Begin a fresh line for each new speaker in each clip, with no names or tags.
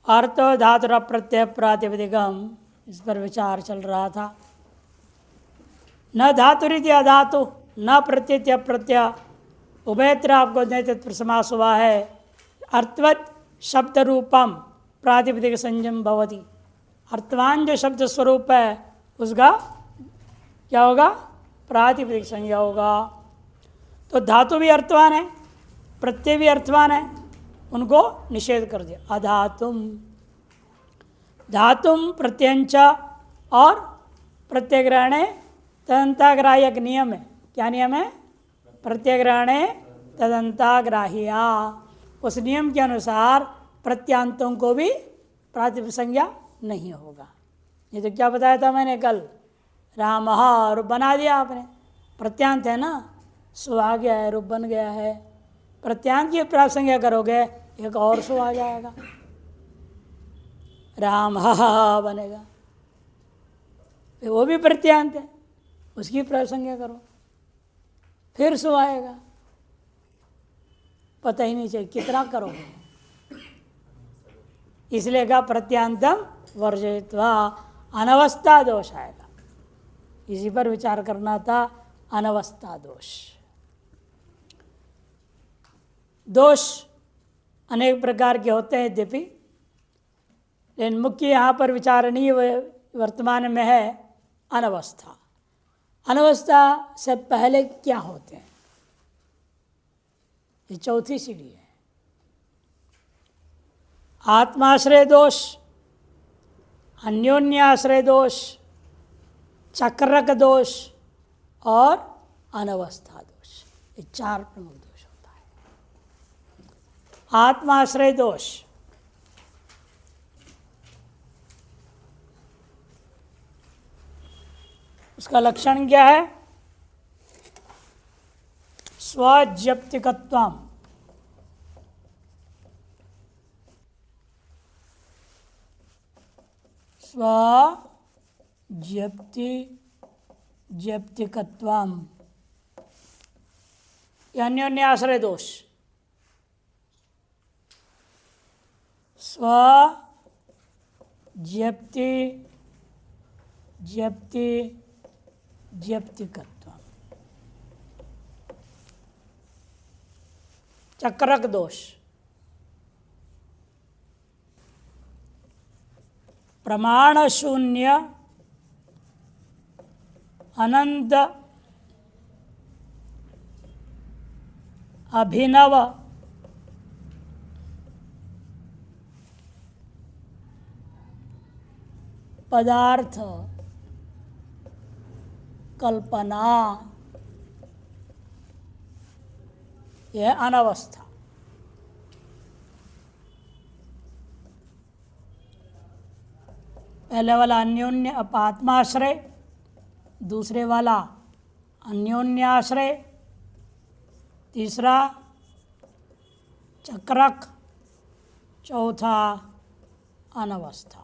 अर्थ धातु प्रत्यय प्रातिपदिकम, इस पर विचार चल रहा था। न धातुरिति अधातु, न प्रत्यय प्रत्यय, उभयत्र आपको नेतृत्व समास हुआ है। अर्थवत शब्द रूपम प्रातिपदिक संयम भवति, अर्थवान जो शब्द स्वरूप है उसका क्या होगा? प्रातिपदिक संज्ञा होगा। तो धातु भी अर्थवान है, प्रत्यय भी अर्थवान है, उनको निषेध कर दिया। अधातुम, धातुम प्रत्यंच, और प्रत्ययग्रहणे तदंताग्राह्य एक नियम है। क्या नियम है? प्रत्ययग्रहणे तदंताग्राह्या, उस नियम के अनुसार प्रत्यांतों को भी प्रातिपदिक संज्ञा नहीं होगा। ये तो क्या बताया था मैंने कल, राम रूप बना दिया आपने, प्रत्यांत है ना, सु आ गया है, रूप बन गया है। प्रत्यांत की प्रातिपदिक संज्ञा करोगे एक और सु आ जाएगा, राम बनेगा, वो भी प्रत्यांत है, उसकी प्रातिपदिक संज्ञा करो, फिर सु आएगा। पता ही नहीं चाहिए कितना करोगे। इसलिए कहा प्रत्यांतम वर्जयित्वा, अनवस्था दोष आएगा। इसी पर विचार करना था, अनवस्था दोष। दोष अनेक प्रकार के होते हैं यद्यपि, लेकिन मुख्य यहाँ पर विचारणीय वर्तमान में है अनवस्था। अनवस्था से पहले क्या होते हैं, ये चौथी सीढ़ी है। आत्माश्रय दोष, अन्योन्याश्रय दोष, चक्रक दोष और अनवस्था दोष, ये चार प्रमुख दोष होता है। आत्माश्रय दोष, उसका लक्षण क्या है? स्वज्यप्तिकत्वम, स्वज्यप्तिकत्वम, अन्योन्याश्रय दोष। ज्यप्तिकत्व, चक्रक दोष, प्रमाण शून्य अनंत अभिनव पदार्थ कल्पना, यह अनवस्था। पहले वाला अन्योन्य आत्माश्रय, दूसरे वाला अन्योन्याश्रय, तीसरा चक्रक, चौथा अनवस्था।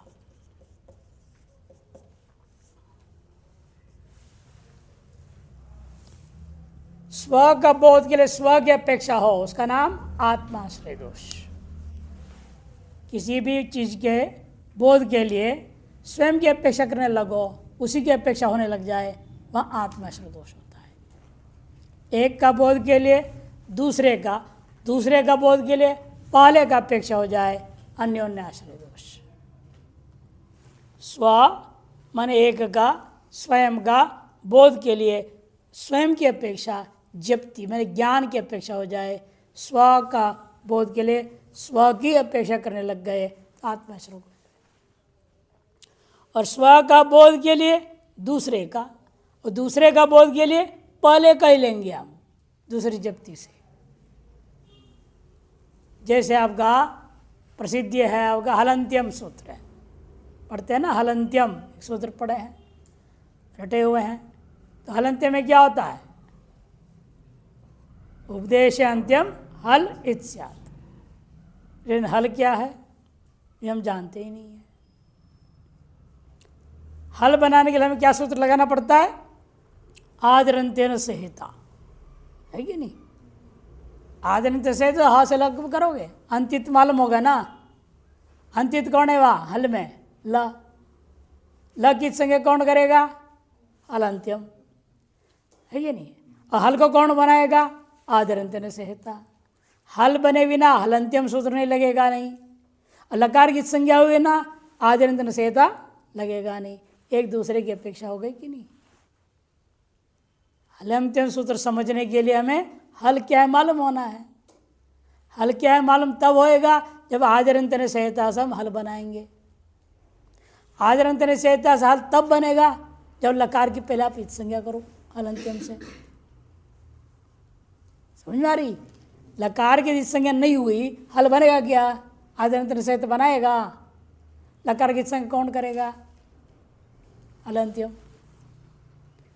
स्व का बोध के लिए स्व की अपेक्षा हो, उसका नाम आत्माश्रय दोष। किसी भी चीज के बोध के लिए स्वयं की अपेक्षा करने लगो, उसी की अपेक्षा होने लग जाए, वह आत्माश्रय दोष होता है। एक का बोध के लिए दूसरे का बोध के लिए पहले का अपेक्षा हो जाए, अन्योन्याश्रय दोष। स्व माने एक का, स्वयं का बोध के लिए स्वयं की अपेक्षा, जप्ति मैंने ज्ञान की अपेक्षा हो जाए, स्व का बोध के लिए स्व की अपेक्षा करने लग गए, आत्माश्रय। और स्व का बोध के लिए दूसरे का, और दूसरे का बोध के लिए पहले का ही लेंगे हम, दूसरी जप्ति से। जैसे आपका प्रसिद्ध है, आपका हलंत्यम सूत्र है, पढ़ते हैं ना, हलंत्यम सूत्र पढ़े हैं, रटे हुए हैं। तो हलंत्यम में क्या होता है? उपदेश अंत्यम हल इत्स्यात्। लेकिन हल क्या है ये हम जानते ही नहीं है। हल बनाने के लिए हमें क्या सूत्र लगाना पड़ता है? आदरंत्यन संहिता, है कि नहीं? आदरंत्य संहिता हा से लग करोगे, अंतित मालूम होगा ना। अंतित कौन है वहाँ हल में? ल। ल किस संज्ञा कौन करेगा? हल अंत्यम, है ये नहीं? और हल को कौन बनाएगा? आदरंत्यन संहिता। हल बने बिना हल अंत्यम सूत्र नहीं लगेगा नहीं, और लकार की संज्ञा हुई ना आदरंत्यन संहिता लगेगा नहीं। एक दूसरे की अपेक्षा हो गई कि नहीं? हल अंत्यम सूत्र समझने के लिए हमें हल क्या है मालूम होना है। हल क्या है मालूम तब होएगा जब आदरंत्यन संहिता से हम हल बनाएंगे। आदरंत्यन संहिता से हल तब बनेगा जब लकार की पहले आप संज्ञा करो हल अंत्यम से। समझ में आ रही? लकार की संज्ञा नहीं हुई, हल बनेगा क्या? आदरंत्यन संहिता बनाएगा। लकार की संज्ञा कौन करेगा? हल अंत्यम।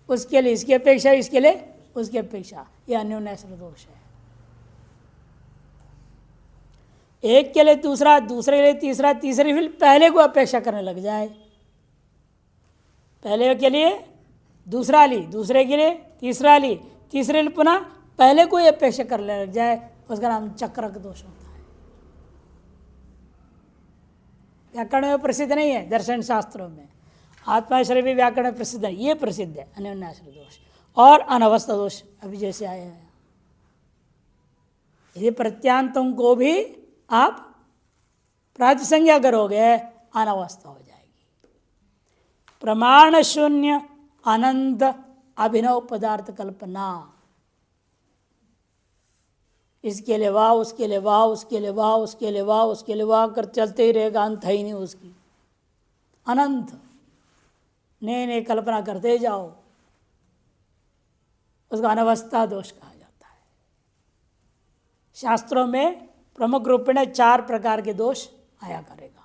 उसके लिए इसकी अपेक्षा, इसके लिए उसकी अपेक्षा, यह अन्योन्याश्रय दोष है। एक के लिए दूसरा, दूसरे के लिए तीसरा, तीसरे फिर पहले को अपेक्षा करने लग जाए। पहले के लिए दूसरा ली, दूसरे के लिए तीसरा ली, तीसरे लिए पुनः पहले को ही अपेक्षा करने लग जाए, उसका नाम चक्रक दोष होता है। व्याकरण में प्रसिद्ध नहीं है, दर्शन शास्त्रों में। आत्माश्रय भी व्याकरण में प्रसिद्ध है, ये प्रसिद्ध है अन्योन्याश्रय दोष और अनवस्था दोष। अभी जैसे आया है, यदि प्रत्यांतों को भी आप प्रातिसंज्ञा करोगे अनवस्था हो जाएगी। प्रमाण शून्य अनंत अभिनव पदार्थ कल्पना, इसके लिए वाह, उसके लिए वाह, उसके लिए वाह, उसके लिए वाह, उसके लिए वाह कर चलते ही रहेगा, अंत है ही नहीं उसकी। अनंत नए नए कल्पना करते जाओ, उसका अनवस्था दोष कहा जाता है। शास्त्रों में प्रमुख रूप में 4 प्रकार के दोष आया करेगा।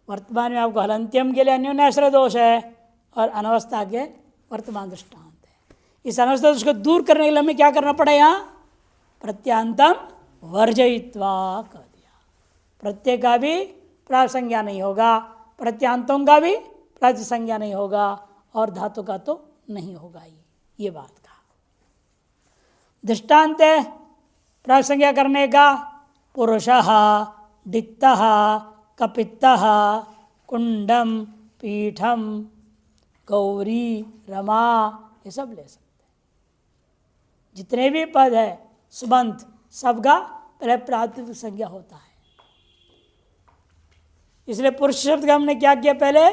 वर्तमान में आपको हलंत्यम के लिए अन्योन्याश्रय दोष है और अनवस्था के वर्तमान दृष्टांत है। इस अनवस्था दोष को दूर करने के लिए हमें क्या करना पड़े? यहाँ प्रत्यांतम वर्जयित्वा कर दिया। प्रत्यय का भी प्रासंज्ञा नहीं होगा, प्रत्यांतों का भी प्रातिसंज्ञा नहीं होगा और धातु का तो नहीं होगा ही, ये बात का दृष्टांत है। प्रासंज्ञा करने का पुरुषः, दिक्तः, कपित्तः, कुंडम, पीठम, गौरी, रमा, ये सब ले सकते हैं। जितने भी पद है सुबंत, सबका पहले प्रातिपदिक संज्ञा होता है। इसलिए पुरुष शब्द का हमने क्या किया? पहले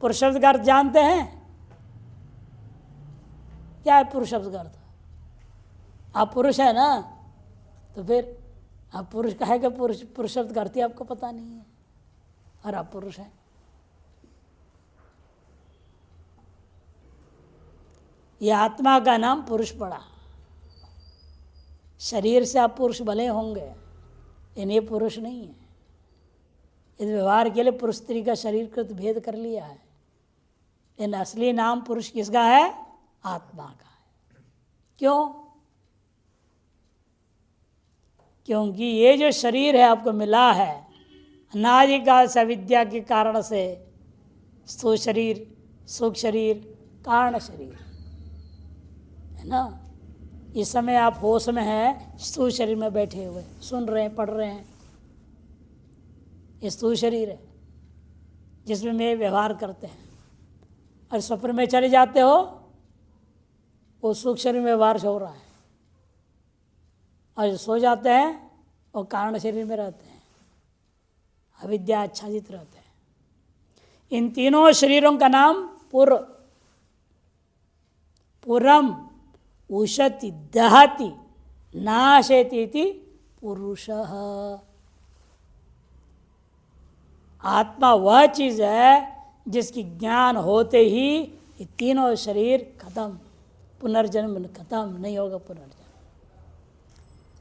पुरुष शब्द का अर्थ जानते हैं क्या है? पुरुष शब्द का अर्थ, आप पुरुष है ना, तो फिर आप पुरुष कहे कि पुरुष शब्द का अर्थ ही आपको पता नहीं है और आप पुरुष हैं। यह आत्मा का नाम पुरुष पड़ा। शरीर से आप पुरुष भले होंगे, लेकिन ये पुरुष नहीं है। इस व्यवहार के लिए पुरुष स्त्री का शरीर कृत भेद कर लिया है, लेकिन असली नाम पुरुष किसका है? आत्मा का है। क्यों? क्योंकि ये जो शरीर है आपको मिला है अनादिकाल से अविद्या के कारण से, स्थूल शरीर, सूक्ष्म शरीर, कारण शरीर है ना। इस समय आप होश में हैं, स्थूल शरीर में बैठे हुए सुन रहे हैं, पढ़ रहे हैं, ये स्थूल शरीर है जिसमें में व्यवहार करते हैं। और स्वप्न में चले जाते हो, वो सूक्ष्म शरीर में व्यवहार हो रहा है, और जो सो जाते हैं वो कारण शरीर में रहते हैं, अविद्या आच्छादित रहते हैं। इन तीनों शरीरों का नाम पुरम उशति दहति नाशेति पुरुषः। आत्मा वह चीज है जिसकी ज्ञान होते ही ये तीनों शरीर खत्म, पुनर्जन्म खत्म नहीं होगा, पुनर्जन्म।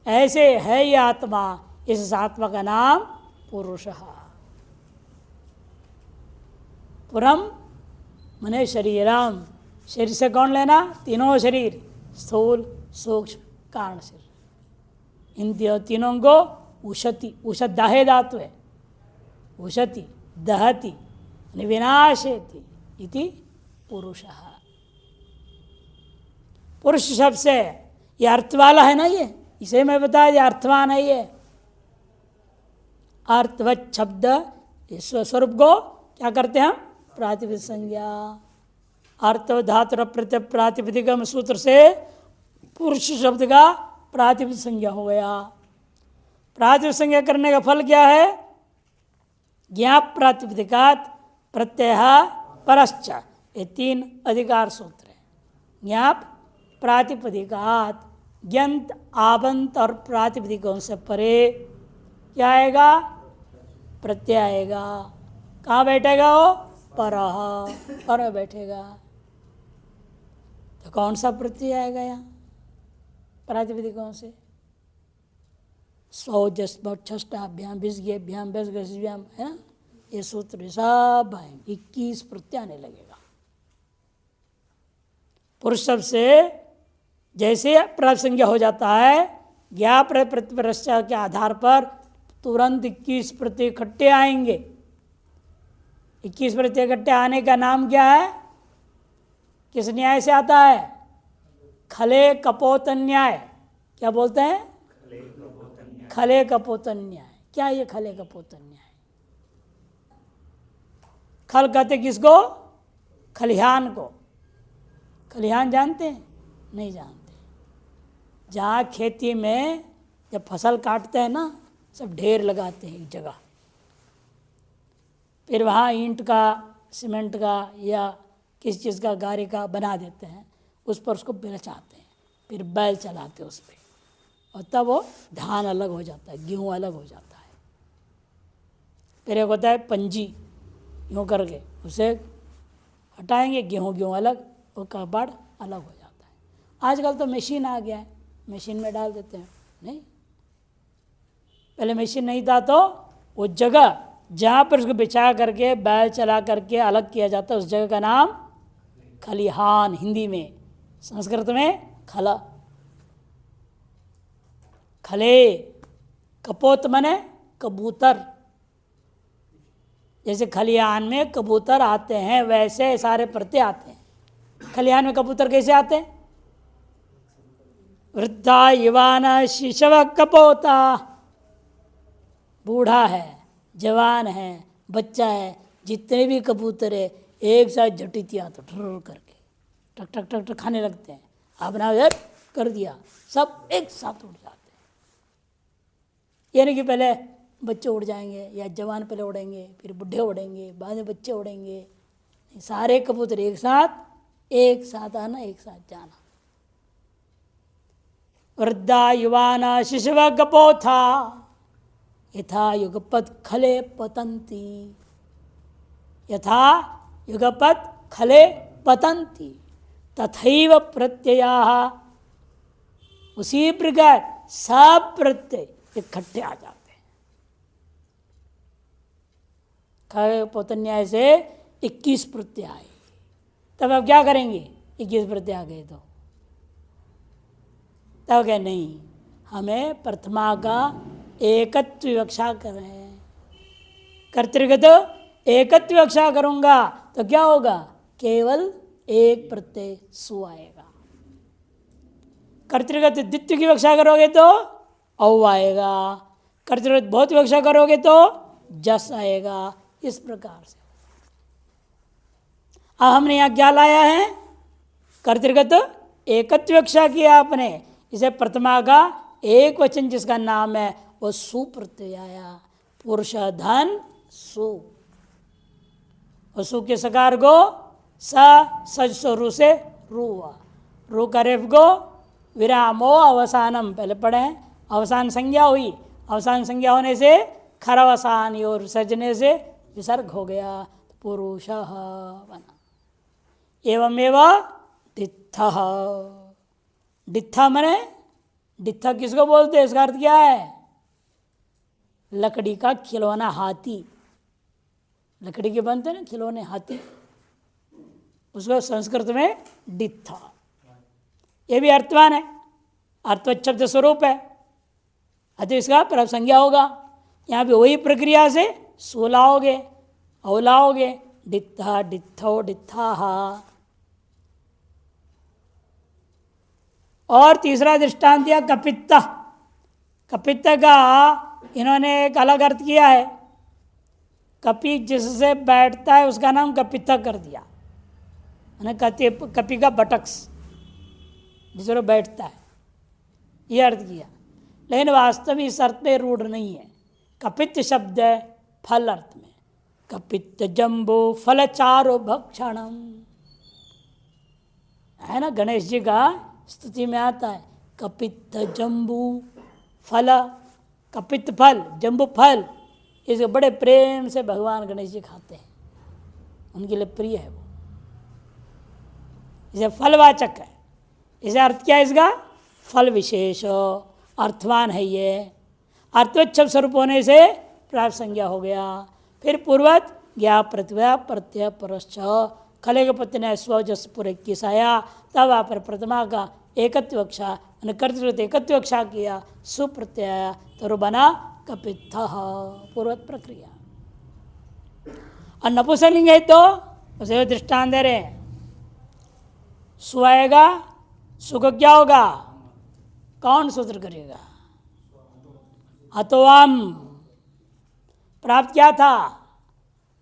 ऐसे है ये आत्मा, इस आत्मा का नाम पुरुषः। पुरम मने शरीरम, शरीर से कौन लेना? तीनों शरीर, स्थूल, सूक्ष्म, कारण शरीर। इन तीनों को उशति, उषत दाहे धातु है, उशति दहति विनाशेति इति पुरुषः। पुरुष शब्द से ये अर्थ वाला है ना, ये इसे मैं बताया, ये अर्थवान है। ये अर्थवत शब्द स्वरूप को क्या करते हैं हम? प्रातिपदिक संज्ञा। अर्थ धातु प्रत्यय प्रातिपदिकम सूत्र से पुरुष शब्द का प्रातिपदिक संज्ञा हो गया। प्रातिपदिक संज्ञा करने का फल क्या है? ज्ञाप प्रातिपदिकात प्रत्यय परश्च, ये 3 अधिकार सूत्र है। ज्ञाप प्रातिपदिकात, ज्ञंत आबंत और प्रातिपदिकों से परे क्या आएगा? प्रत्यय आएगा। कहाँ बैठेगा वो? परः, पर बैठेगा। तो कौन सा प्रत्यय आएगा यहाँ प्रातिपदिकों से? स्वजस्भ्याम विस्गेभ्याम व्यस्गस्भ्याम, है ना? ये सूत्र सब आएंगे, 21 प्रत्यय आने लगेगा। पुरुष शब्द से जैसे प्रातिपदिक संज्ञा हो जाता है, ज्ञाप प्रत्यय के आधार पर तुरंत 21 प्रत्यय इकट्ठे आएंगे। 21 प्रत्यय इकट्ठे आने का नाम क्या है? किस न्याय से आता है? खले कपोतन न्याय। क्या बोलते हैं? खले कपोतन न्याय। क्या ये खले कपोतन न्याय? खल कहते किसको? खलिहान को। खलिहान जानते हैं? नहीं जानते। जहाँ खेती में जब फसल काटते हैं ना, सब ढेर लगाते हैं एक जगह, फिर वहाँ ईंट का, सीमेंट का या किसी चीज़ का, गारे का बना देते हैं, उस पर उसको बिछाते हैं, फिर बैल चलाते हैं उस पर, और तब वो धान अलग हो जाता है, गेहूँ अलग हो जाता है। फिर एक होता है पंजी, यूँ करके उसे हटाएंगे, गेहूँ अलग, वो कबाड़ अलग हो जाता है। आजकल तो मशीन आ गया है, मशीन में डाल देते हैं। नहीं, पहले मशीन नहीं था, तो वो जगह जहाँ पर उसको बिछा करके बैल चला करके अलग किया जाता है, उस जगह का नाम खलिहान, हिंदी में। संस्कृत में खला। खले कपोत मने कबूतर। जैसे खलिहान में कबूतर आते हैं, वैसे सारे प्रत्यय आते हैं। खलिहान में कबूतर कैसे आते हैं? वृद्धा युवान शिशव कपोता। बूढ़ा है, जवान है, बच्चा है, जितने भी कबूतर है एक साथ झटितियाँ तो ठुर करके टक टक टक टक खाने लगते हैं। आपने यार कर दिया, सब एक साथ उड़ जाते हैं। यानी कि पहले बच्चे उड़ जाएंगे, या जवान पहले उड़ेंगे, फिर बुढ़े उड़ेंगे, बाद में बच्चे उड़ेंगे। सारे कबूतर एक साथ आना, एक साथ जाना। वृद्धा युवाना शिशव कपोथा यथा युगपत् खले पतंती। यथा युगपत् खले पतंती तथैव प्रत्ययाः। उसी प्रकार सब प्रत्यय इकट्ठे आ जाते हैं। खले पतन न्याय से 21 प्रत्यय आए। तब अब क्या करेंगे? 21 प्रत्यय आ गए तो तब क्या? नहीं, हमें प्रथमा का एकत्व विवक्षा कर रहे हैं। कर्तृगत एकत्व विवक्षा करूंगा तो क्या होगा? केवल एक प्रत्यय सु आएगा। कर्तृगत द्वित्व की विवक्षा करोगे तो औ आएगा। कर्तृगत बहुत विवक्षा करोगे तो जस आएगा। इस प्रकार से अब हमने यहाँ क्या लाया है? कर्तृगत एकत्व विवक्षा किया आपने। इसे प्रथमा का एक वचन जिसका नाम है वो सु प्रत्यय आया। पुरुष धन सु। सु के सकार को सज स्वरू से रू हुआ। रू का रेफ को विरामो अवसानम, पहले पढ़े हैं, अवसान संज्ञा हुई। अवसान संज्ञा होने से खरवसान और सजने से विसर्ग हो गया, पुरुष बना। एवमेव डित्थ। डित्था मने, डित्था किसको बोलते हैं? इसका अर्थ क्या है? लकड़ी का खिलौना हाथी। लकड़ी के बनते हैं ना खिलौने हाथी, उसको संस्कृत में डित्था। ये भी अर्थवान है, अर्थवत शब्द स्वरूप है, अतः इसका प्रभ संज्ञा होगा। यहाँ भी वही प्रक्रिया से सोलाओगे, औलाओगे, डित्था डित्थो डित्थाहा। और तीसरा दृष्टांत दिया कपित्ता। कपित्ता का इन्होंने एक अलग अर्थ किया है, कपि जिससे बैठता है उसका नाम कपित्थ कर दिया, कपि का बटक्स जिस पर बैठता है, यह अर्थ किया। लेकिन वास्तव में इस अर्थ में रूढ़ नहीं है। कपित्त शब्द है फल अर्थ में, कपित्त जम्बो फल चारो भक्षणम, है ना, गणेश जी का स्तुति में आता है कपित्त जम्बू फल, कपित्त फल, जम्बू फल, इसे बड़े प्रेम से भगवान गणेश जी खाते हैं, उनके लिए प्रिय है वो, इसे फलवाचक है। इसे अर्थ क्या है इसका? फल विशेष, अर्थवान है ये, अर्थोच्छब स्वरूप होने से प्राप्त संज्ञा हो गया। फिर पूर्वत ज्ञा प्रतिभा प्रत्यय परश्च, खले के पत्य ने स्वजस पूरे किसाया, तब वहाँ पर प्रतिमा का एकत्वक्षा कर्तृत्व एकत्वक्षा किया, सुप्रत्यय तो बना कपित्थ, पूर्वत प्रक्रिया। और नपुंसकलिंग है तो उसे दृष्टांत दे रहे हैं, सु आएगा, सु को क्या होगा? कौन सूत्र करेगा? अतोम प्राप्त क्या था?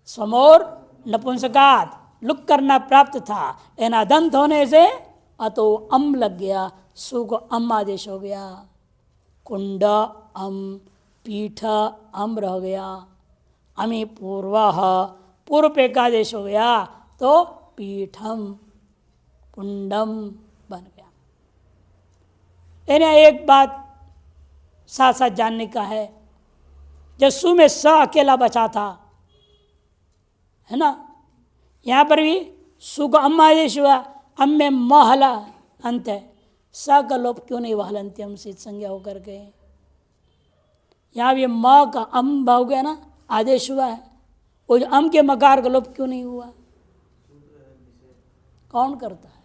स्वमोर नपुंसकात, लुक करना प्राप्त था, लेकिन अदंत होने से अतो अम लग गया, सु को अम आदेश हो गया, कुंड अम, पीठ अम रह गया, अमी पूर्व, पूर्व पे का आदेश हो गया तो पीठम कुंडम बन गया। इन्हें एक बात साथ साथ जानने का है, जब सु में स अकेला बचा था, है ना, यहाँ पर भी सु को अम आदेश हुआ, अम में म हला अंत है, स का लोप क्यों नहीं हुआ हलंत्यम से संज्ञा होकर के? यहाँ भी म का अम हो गया ना, आदेश हुआ है, वो जो अम के मकार का लोप क्यों नहीं हुआ? कौन करता है?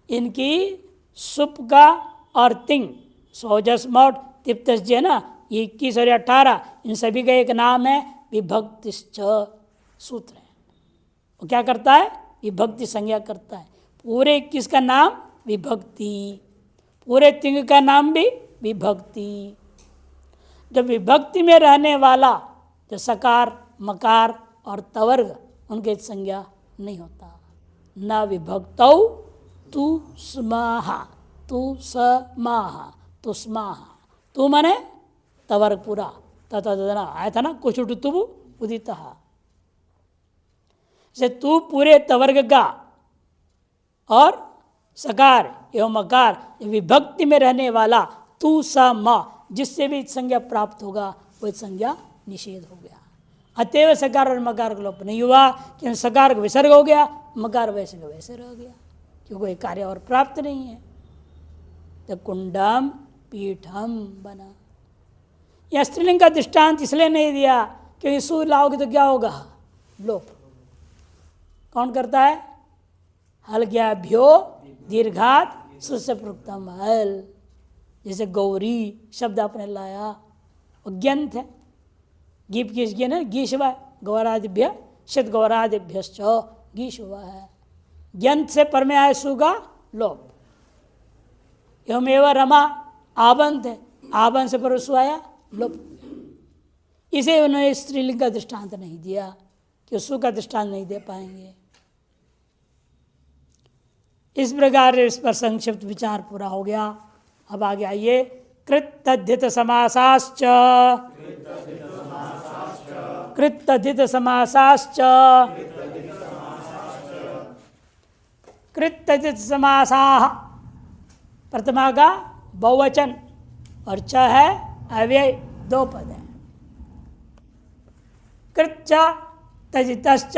इनकी सुप का और तिंग, सोजस मौट तिप्तस जी है ना, ये 21 और 18, इन सभी का एक नाम है विभक्तिश्च सूत्र है। वो क्या करता है? विभक्ति संज्ञा करता है। पूरे 21 का नाम विभक्ति, पूरे तिंग का नाम भी विभक्ति। जब विभक्ति में रहने वाला जो सकार मकार और तवर्ग, उनके संज्ञा नहीं होता। न विभक्तौ तु स्माहा, तु समाहा, तु स्माहा, तू मने तवर्ग पूरा, तथा आया था ना, कुछ तुब उदित, से तू पूरे तवर्ग का और सकार एवं मकार विभक्ति में रहने वाला तू स म, जिससे भी संज्ञा प्राप्त होगा वह संज्ञा निषेध हो गया। अतएव सकार और मकार का लोप नहीं हुआ, क्योंकि सकार का विसर्ग हो गया, मकार वैसे का वैसे रह गया, क्योंकि कोई कार्य और प्राप्त नहीं है। तो कुंडम पीठम बना। यह स्त्रीलिंग का दृष्टांत इसलिए नहीं दिया क्योंकि सु लाओगे तो क्या होगा? लोप। कौन करता है? हल गया भ्यो दीर्घात सुस्य प्रोक्तम हल, जैसे गौरी शब्द आपने लाया, वो ग्यंत है, गीप किस गए ना, गीश हुआ है, गौरादिभ्य शत गौरादिभ्यश्च गीश हुआ है, ग्यंत से पर में आए सुगा लोप। एवमेव रमा आबंत है, आबंत से पर सु आया लोप। इसे उन्होंने स्त्रीलिंग का दृष्टांत नहीं दिया कि सु का दृष्टांत नहीं दे पाएंगे। इस प्रकार इस पर संक्षिप्त विचार पूरा हो गया। अब आगे आइए, कृत तद्धित समासाश्च, कृत तद्धित समासाश्च, कृत तद्धित समासाः, प्रथमा का बहुवचन और च है अव्यय, दो पद है। कृच्च तजितश्च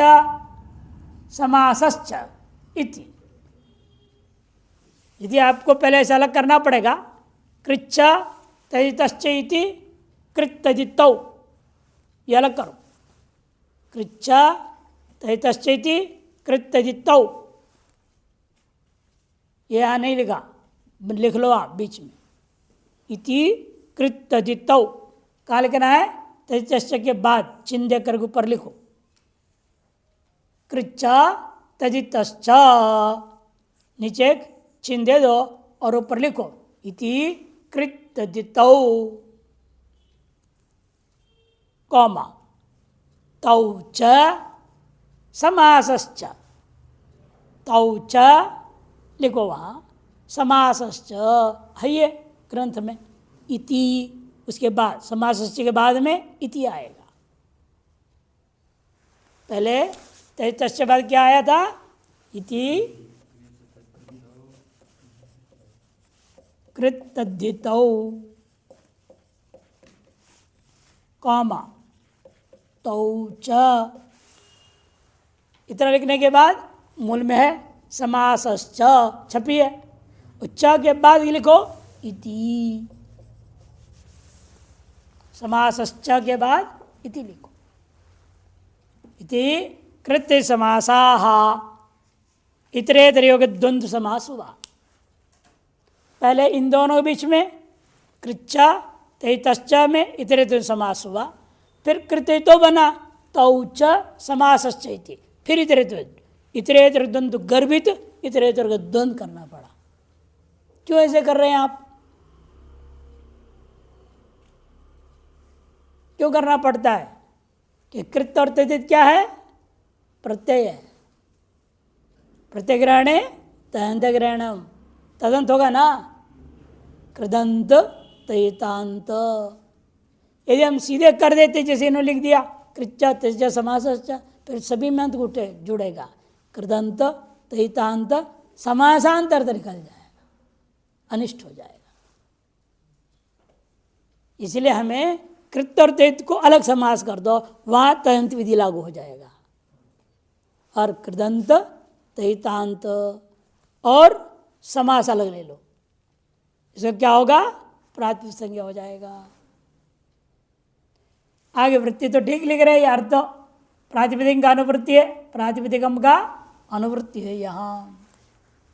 समासश्च इति, यदि आपको पहले ऐसा अलग करना पड़ेगा, कृच्च तजितश्च इति कृत तजितौ, ये अलग करो, कृच्च तजितश्च इति कृत तजितौ, ये यहाँ नहीं लिखा, लिख लो आप बीच में, इति कृत तजितौ कहाँ लिखना है? तजितश्च के बाद चिन्ह देकर ऊपर लिखो, कृच्च तजितश्च, नीचे एक चिन्ह दे दो और ऊपर लिखो इति कृत तजितौ। कौमा तौ च समासश्च, तौ च लिखो वहाँ, समासश्च है ये ग्रंथ में, इति उसके बाद समासश्च के बाद में इति आएगा। पहले तस्य बाद क्या आया था? इति कृतद्धितौ कौमा तौ च, इतना लिखने के बाद मूल में है समासश्च, छपी है, उच्च के बाद लिखो इति, समासश्च के बाद इति लिखो। इति कृत्य समासाः इतरेतर योग द्वंद्व समास हुआ। पहले इन दोनों के बीच में कृच्चा तैतश्च में इतरेतर समास हुआ, फिर कृत्य तो बना तौ च समासश्च इति, फिर इतरेतर द्वंद्व गर्भित इतरेतर का द्वंद्व करना पड़ा। क्यों ऐसे कर रहे हैं आप? क्यों करना पड़ता है? कि कृत और तदित क्या है? प्रत्यय है। प्रत्यय ग्रहणे तदंत ग्रहणम, तदंत होगा ना, कृदंत तयितांत। यदि हम सीधे कर देते जैसे इन्होंने लिख दिया कृच्चा तस्जा समासश्च, फिर सभी में अंत जुड़ेगा, कृदंत तयितांत समासांतर निकल जाएगा, अनिष्ट हो जाएगा। इसलिए हमें कृत और तैत को अलग समास कर दो, वहां तयंत विधि लागू हो जाएगा। और कृदंत तयितांत और समास अलग ले लो, इसका क्या होगा? प्रातिपदिक संज्ञा हो जाएगा। आगे वृत्ति तो ठीक लिख रहे हैं, अर्थ प्रातिपदिक का अनुवृत्ति है, प्रातिपदिकम का अनुवृत्ति है। यहाँ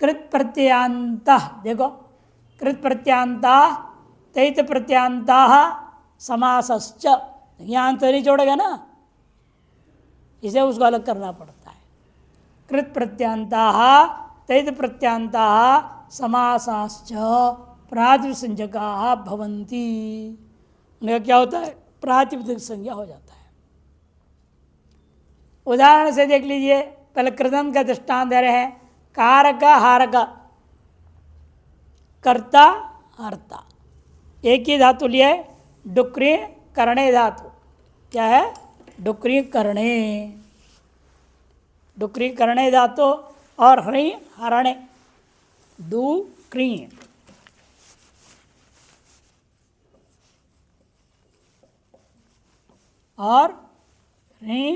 कृत प्रत्यांत, देखो कृत प्रत्यांता तैत प्रत्यांता समासश्च, यहाँ अंत नहीं जोड़ेगा ना, इसे उसको अलग करना पड़ता है। कृत प्रत्यांता तैत प्रत्यांता समासाश्च प्रातिपदिक संज्ञका भवन्ति। उनका क्या होता है? प्रातिपदिक संज्ञा हो जाता है। उदाहरण से देख लीजिए, पहले कृदंत का दृष्टांत दे रहे हैं, कारक हारक, कर्ता हर्ता, एक ही धातु लिए, डुक्री करणे धातु, क्या है? डुक्री करणे, डुक्री करणे धातु, और हरि हरणे, डुक्री। और ऋ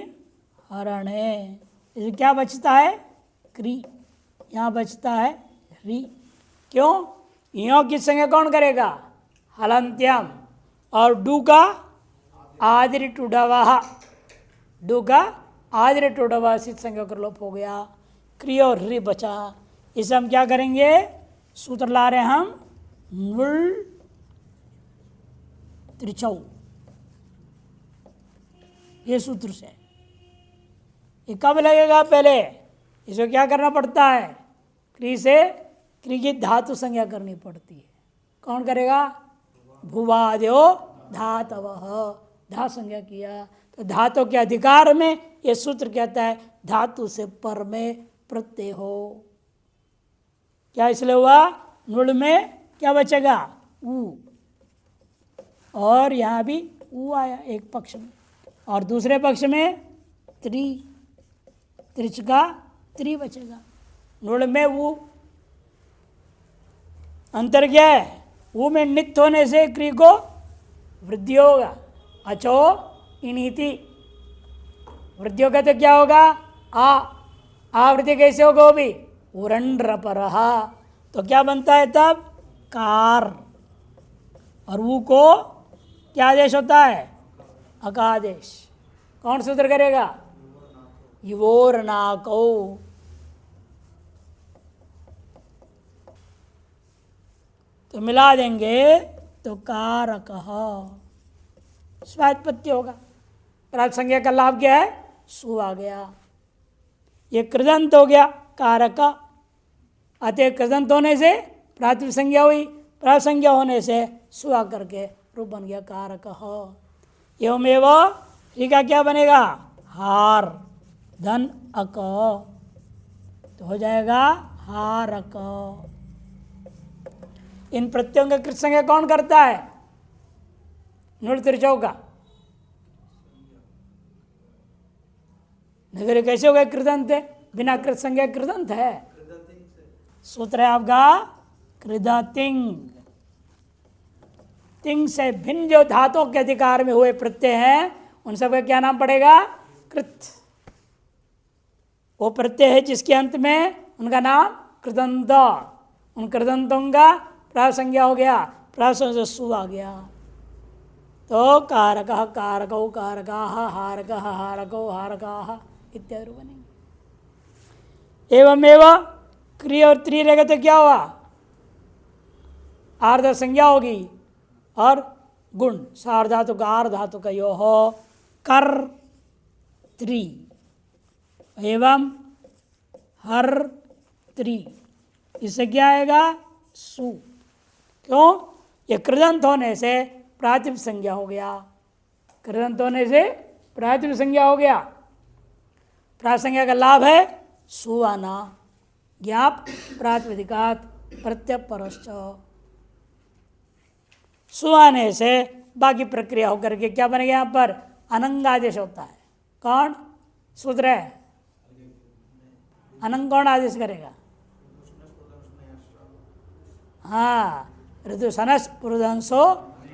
हरणे, इसे क्या बचता है? क्री, यहाँ बचता है री। क्यों? यों की संज्ञा कौन करेगा? हलंत्यम, और डू का आदिर टुडवा, डू का आदिर टुडवा सिद्ध संज्ञा कर लोप हो गया, क्री और री बचा। इसे हम क्या करेंगे? सूत्र ला रहे हैं हम, नुल त्रिचौ, ये सूत्र से। ये कब लगेगा? पहले इसको क्या करना पड़ता है? क्री से क्री की धातु संज्ञा करनी पड़ती है। कौन करेगा? भुवाद्यो धातवः, धा संज्ञा किया तो धातु के अधिकार में ये सूत्र कहता है धातु से पर में प्रत्यय हो। क्या इसलिए हुआ? नुड़ में क्या बचेगा? ऊ, और यहाँ भी ऊ आया एक पक्ष में, और दूसरे पक्ष में त्रि, त्रिच का त्रि बचेगा। नुड़ में ऊ, अंतर क्या है? ऊ में नित्य होने से क्री को वृद्धि होगा, अचो इनीति, वृद्धि होगा तो क्या होगा? आवृत्ति कैसे होगा? वो भी उरंड्र परहा, तो क्या बनता है तब? कार। और वो को क्या आदेश होता है? अकादेश। कौन सूत्र करेगा? युवोरनाको। तो मिला देंगे तो कारक स्वात्पत्ति होगा। प्राप्त संज्ञा का लाभ क्या है? सु आ गया। ये कृदंत हो गया कारक, अतः कृदंत होने से प्रातिपदिक संज्ञा हुई, प्रातिपदिक संज्ञा होने से सु आ करके रूप बन गया कारक। एवमेव ठीक है, क्या बनेगा? हार धन अक, तो हो जाएगा हारक। इन प्रत्ययों का कृत संज्ञा कौन करता है? नूल त्रिचौ का। नगर कैसे हो गए कृदंत है? बिना कृत संज्ञा कृदंत है। सूत्र है आपका कृदतिंग। तिंग से भिन्न जो धातुओं के अधिकार में हुए प्रत्यय हैं उन सबका क्या नाम पड़ेगा? कृत। वो प्रत्यय है जिसके अंत में उनका नाम कृदंत। उन कृदंतों का प्रासंज्ञा हो गया, प्रासंज्ञा सु आ गया। तो कारक कारको कारका हारक हारको हारका इत्यादि बनेंगे। एवमेव क्रिय और त्रि रहेगा तो क्या हुआ? आर्ध संज्ञा होगी और गुण सार्धातु का आर्ध धातु का यो हो कर त्रि एवं हर त्रि, इससे क्या आएगा? सु। क्यों? ये कृदंत होने से प्रातिप संज्ञा हो गया। कृदंत होने से प्रातिप संज्ञा हो गया। प्रासंज्ञा का लाभ है सु आना। ज्ञाप प्रातिपदिकात प्रत्यपरश्च। सु आने से बाकी प्रक्रिया होकर के क्या बनेगा? यहाँ पर अनंग आदेश होता है। कौन सूत्र है? अनंग कौन आदेश करेगा? हाँ, ऋतुशनस पुरुधंसो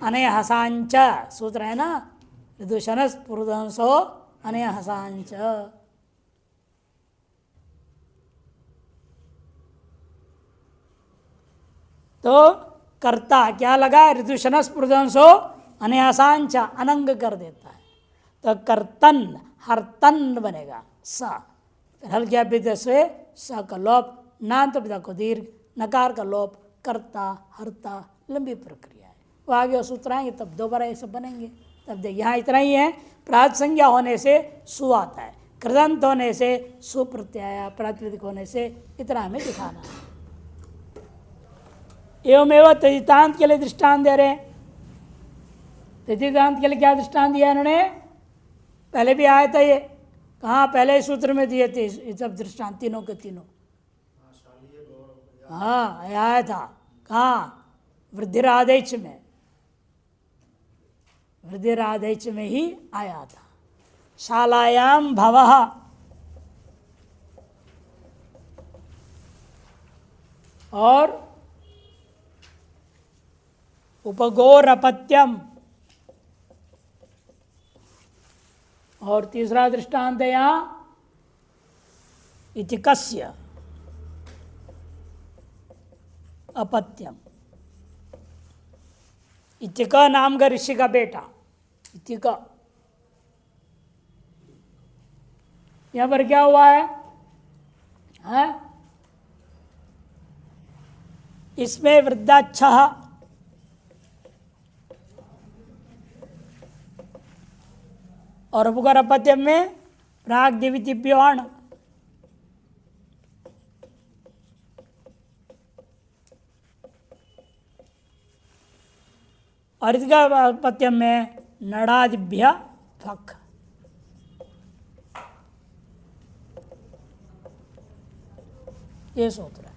अनय हसांच सूत्र है ना। ऋतुशनस पुरुधंसो अनय हसांच। तो कर्ता क्या लगा? ऋतुशनस पुरुधंसो अनय हसांच, अनंग कर देता है। तो कर्तन हर्तन बनेगा स। हल क्या पिता से स का लोप, नान्त पिता को दीर्घ, नकार का लोप, कर्ता हर्ता, लंबी प्रक्रिया है। वो आगे सूत्र आएंगे तब दोबारा ये सब बनेंगे। तब देख यहाँ इतना ही है। प्रात संज्ञा होने से सु आता है, कृदंत होने से सु प्रत्यय, प्रातिपदिक होने से इतना हमें दिखाना है। एवमेव तदितांत के लिए दृष्टांत दे रहे हैं। तदितांत के लिए क्या दृष्टांत दिया इन्होंने? पहले भी आया था ये, कहाँ? पहले सूत्र में दिए थे ये सब दृष्टांत, तीनों के तीनों। हाँ आया था। कहाँ? वृद्धिरादेश में, वृद्धिरादेश में ही आया था। शालायाम भवः और उपगोरपत्यम, और तीसरा दृष्टांत है यहाँ इतिकस्य अपत्यम। इतिक नाम का ऋषि का बेटा इतिक। यहां पर क्या हुआ है? इसमें वृद्धाच्छः और उपगर अपत्यम में प्राग दिवितिप्योण। और इसका पत्यम में नड़ादिभ्य फक। ये सूत्र है।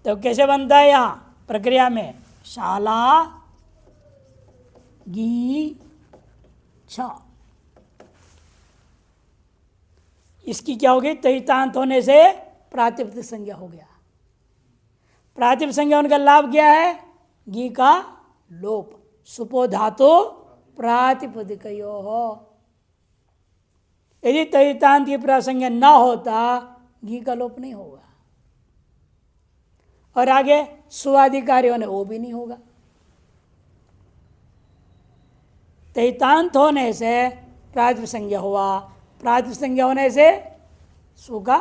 तो कैसे बनता है यहां प्रक्रिया में? शाला गी छ, इसकी क्या हो गई? तैतांत होने से प्रातिपदिक संज्ञा हो गया। प्रातिपदिक संज्ञा उनका लाभ क्या है? गी का लोप। सुपो धातु प्रातिपदिकयो हो। यदि तैतांत की प्रासंज्ञा न होता गी का लोप नहीं होगा, और आगे सुआधिकारी होने वो भी नहीं होगा। तैतांत होने से प्रातिपदिक संज्ञा हुआ, प्रातिपदिक संज्ञा होने से सु का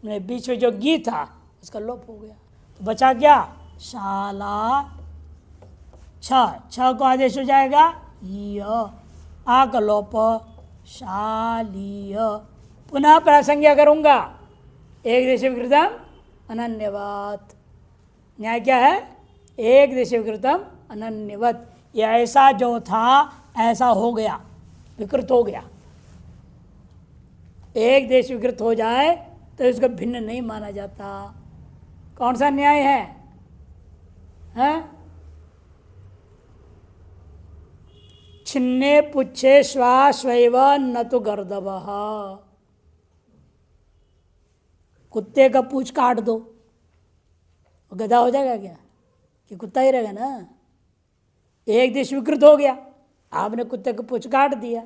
बीच में जो गी था उसका लोप हो गया। तो बचा क्या? शाला छ को आदेश हो जाएगा य, आ का लोप शालीय। पुनः प्रासंज्ञा करूंगा एक देश विकृतम अनन्यवत। न्याय क्या है? एक देश विकृतम अनन्यवत। ये ऐसा जो था ऐसा हो गया, विकृत हो गया। एक देश विकृत हो जाए तो इसको भिन्न नहीं माना जाता। कौन सा न्याय है? छिन्ने पुच्छे श्वाश्वैव न तो गर्दभः। कुत्ते का पूंछ काट दो, गधा हो जाएगा क्या? कि कुत्ता ही रहेगा ना। एक देश विकृत हो गया, आपने कुत्ते का पूंछ काट दिया।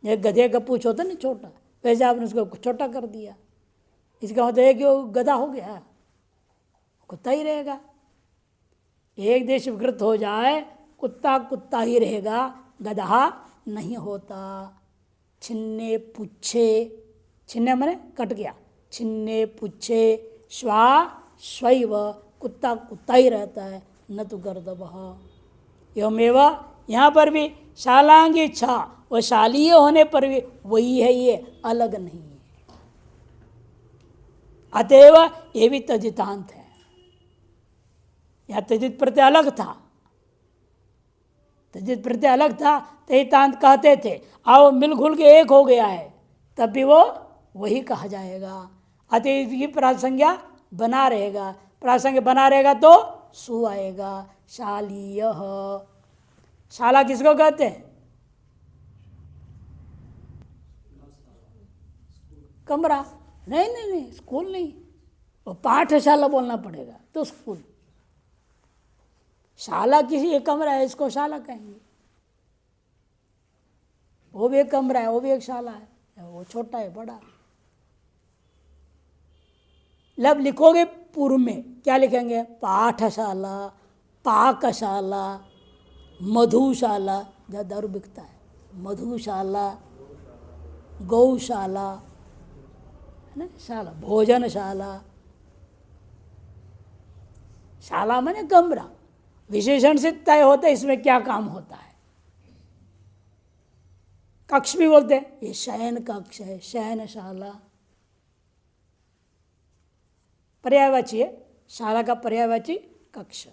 एक गधे का पूंछ होता ना छोटा, वैसे आपने उसको छोटा कर दिया। इसका मतलब है कि वो गधा हो गया, कुत्ता ही रहेगा। एक देश विकृत हो जाए, कुत्ता कुत्ता ही रहेगा, गधा नहीं होता। छिन्ने पुच्छे, छिन्ने माने कट गया, छिन्ने पुच्छे श्वा स्वैव, कुत्ता कुत्ता ही रहता है, न तो गर्दभः। एवमेव यहाँ पर भी शालांगी इच्छा, वह शालीय होने पर भी वही है, ये अलग नहीं है। अतएव ये भी तजितांत है। या तजित प्रत्यय अलग था, तजित प्रत्यय अलग था, तजितांत कहते थे। अब मिल घुल के एक हो गया है, तब भी वो वही कहा जाएगा। अतएव की प्रासंज्ञा बना रहेगा, प्रासंज्ञा बना रहेगा तो सु आएगा। शालीय, शाला किसको कहते हैं? कमरा। नहीं नहीं नहीं, स्कूल नहीं, वो पाठशाला बोलना पड़ेगा तो स्कूल। शाला किसी एक कमरा है, इसको शाला कहेंगे। वो भी एक कमरा है, वो भी एक शाला है, वो छोटा है बड़ा। लब लिखोगे पूर्व में क्या लिखेंगे? पाठशाला, पाकशाला, मधुशाला, जहाँ दारू बिकता है, मधुशाला, गौशाला है ना, शाला, भोजनशाला। शाला माने कमरा, विशेषण से तय होता है इसमें क्या काम होता है। कक्ष भी बोलते हैं, ये शयन कक्ष है, शयनशाला। पर्यायवाची है, शाला का पर्यायवाची कक्ष।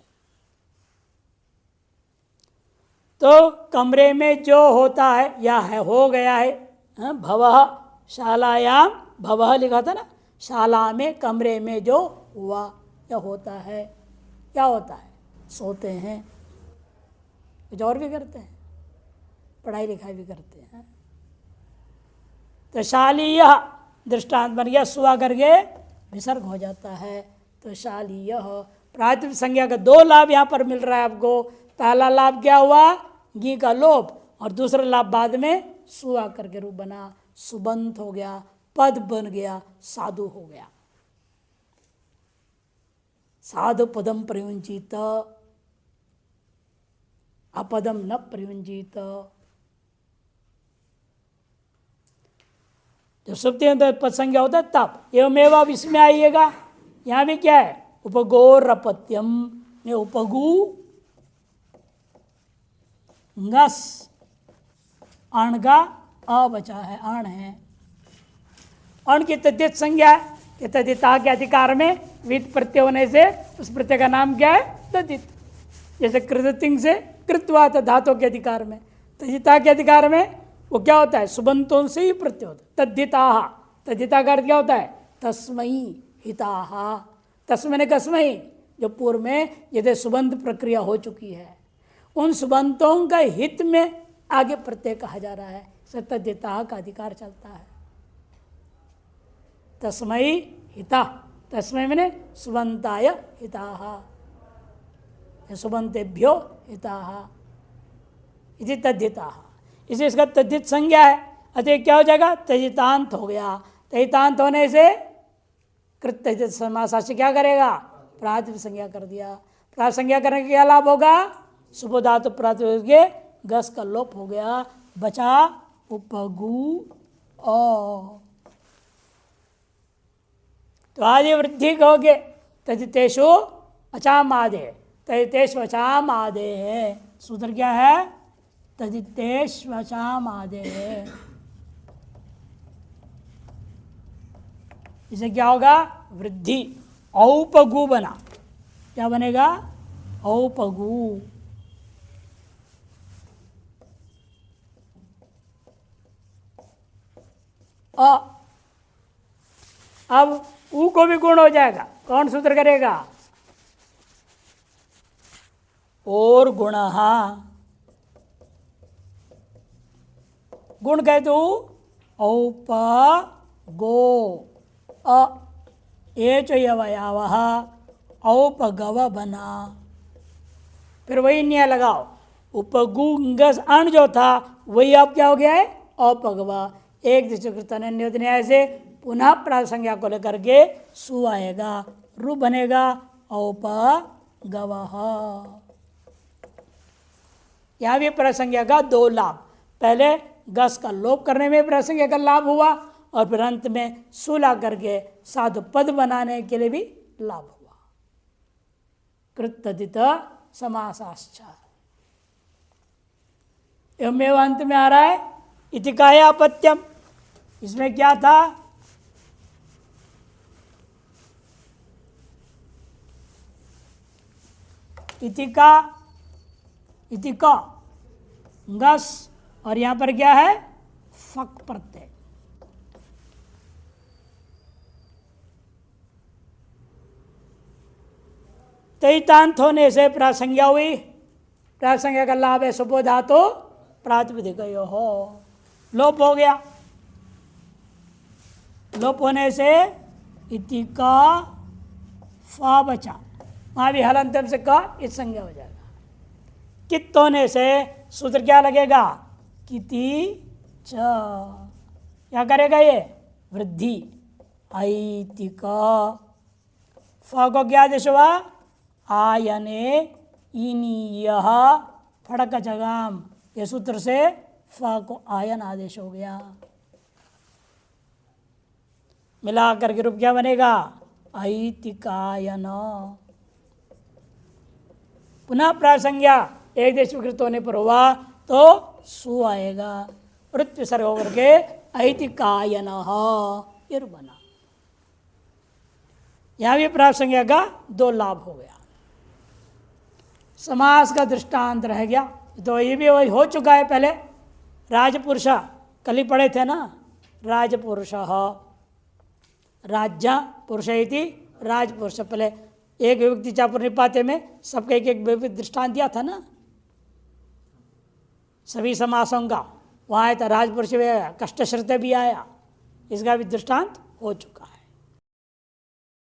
तो कमरे में जो होता है या है, हो गया है, भवः शालायाम, भवः लिखा था ना, शाला में कमरे में जो हुआ या होता है, क्या होता है? सोते हैं, कुछ और भी करते हैं, पढ़ाई लिखाई भी करते हैं। तो शालीय दृष्टांत बन गया, सुआ करके विसर्ग हो जाता है, तो शालीय। प्रातिपदिक संज्ञा का दो लाभ यहाँ पर मिल रहा है आपको। पहला लाभ क्या हुआ? गी का लोप, और दूसरा लाभ बाद में सुआ करके रूप बना, सुबंत हो गया, पद बन गया, साधु हो गया। साधु पदम प्रयुंजित, अपदम न प्रयुंजित। जो सुप्ति में पद संज्ञा होता है तब एवमेव। अब इसमें आइएगा, यहाँ भी क्या है? उपगोरपत्यम ने उपगु ngस, अण का अ बचा है, अण है। अण की तद्धित संज्ञा है कि तद्धिता के अधिकार में वित प्रत्यय होने से उस प्रत्यय का नाम क्या है? तद्धित। जैसे कृतिंग से कृत्वा था धातु के अधिकार में, तद्धिता के अधिकार में वो क्या होता है? सुबंतों से ही प्रत्यय होता है। तद्धिता, तद्धिता का अर्थ क्या होता है? तस्मई हिताहा। तस्मै ने कस्मई, जो पूर्व में यदि सुबंत प्रक्रिया हो चुकी है, उन सुबंतों का हित में आगे प्रत्यय कहा जा रहा है, तद्धिता का अधिकार चलता है। तस्मै हिता, तस्मै मैंने सुबंताय हिताहा, सुबंतेभ्यो हिताहा, इति तद्धिताहा। इसे इसका तद्धित संज्ञा है, अतः क्या हो जाएगा? तजितांत हो गया। तजितांत होने से कृत समास से क्या करेगा? प्रातिपदिक संज्ञा कर दिया। प्रातिपदिक संज्ञा करने का क्या लाभ होगा? सुबोधातु प्रातिपदिक गस का लोप हो गया, बचा उपगु अ। तो आदि वृद्धि कहोगे, तजितेषु अचाम आदे, तजितेषु अचाम आदे है। सूत्र क्या है? तजितेषु अचाम आदे है। इसे क्या होगा? वृद्धि, औपगु बना। क्या बनेगा? औपगु। अ। अब ऊ को भी गुण हो जाएगा, कौन सूत्र करेगा? और गुणः, गुण कहे तो औप गो अ, ये च यवयाव औपगव बना। फिर वही न्याय लगाओ, उपगुंगस अण जो था वही अब क्या हो गया है? अपगवा। एक दृष्टिकृत न्याय से पुनः प्रासंज्ञा को लेकर के सु आएगा, रु बनेगा औपगवः। यहां भी प्रासंज्ञा का दो लाभ, पहले गस का लोप करने में प्रासंज्ञा का लाभ हुआ और फिर अंत में सु ला करके साधु पद बनाने के लिए भी लाभ हुआ। कृतदित समासाश्च। एवं अंत में आ रहा है इतिकाय अपत्यम। इसमें क्या था? इतिका, इतिका गस, और यहां पर क्या है? फक प्रत्यय। तैतांत होने से प्रासंज्ञा हुई, प्रासंज्ञा का लाभ है सुपो धातु प्रातिपदिक हो, लोप हो गया। लोप होने से इति का फा बचा, वहां भी हलंतम से का इस संज्ञा हो जाएगा। कित होने से सूत्र क्या लगेगा? किति च, क्या करेगा ये? वृद्धि। ऐतिका, फ को क्या आदेश हुआ? आयने इनीय फड़क जगाम, ये सूत्र से फ को आयन आदेश हो गया। मिला करके रूप क्या बनेगा? ऐतिकायन। पुनः प्रासंज्ञा एक देश विकृत होने पर हुआ तो सु आएगा, वृत्ति सर्ग होकर के ऐतिकायन ये रूप बना। यहां भी प्रासंज्ञा का दो लाभ हो गया। समास का दृष्टांत रह गया, तो ये भी वही हो चुका है। पहले राजपुरुष कल ही पढ़े थे ना, राजपुरुष राज्य पुरुष इति राजपुरुष। पहले एक विभक्ति चापुर निपाते में सबका एक एक दृष्टांत दिया था ना, सभी समासों का। वहाँ आया था राजपुरुष, कष्ट श्रुत भी आया, इसका भी दृष्टांत हो चुका है।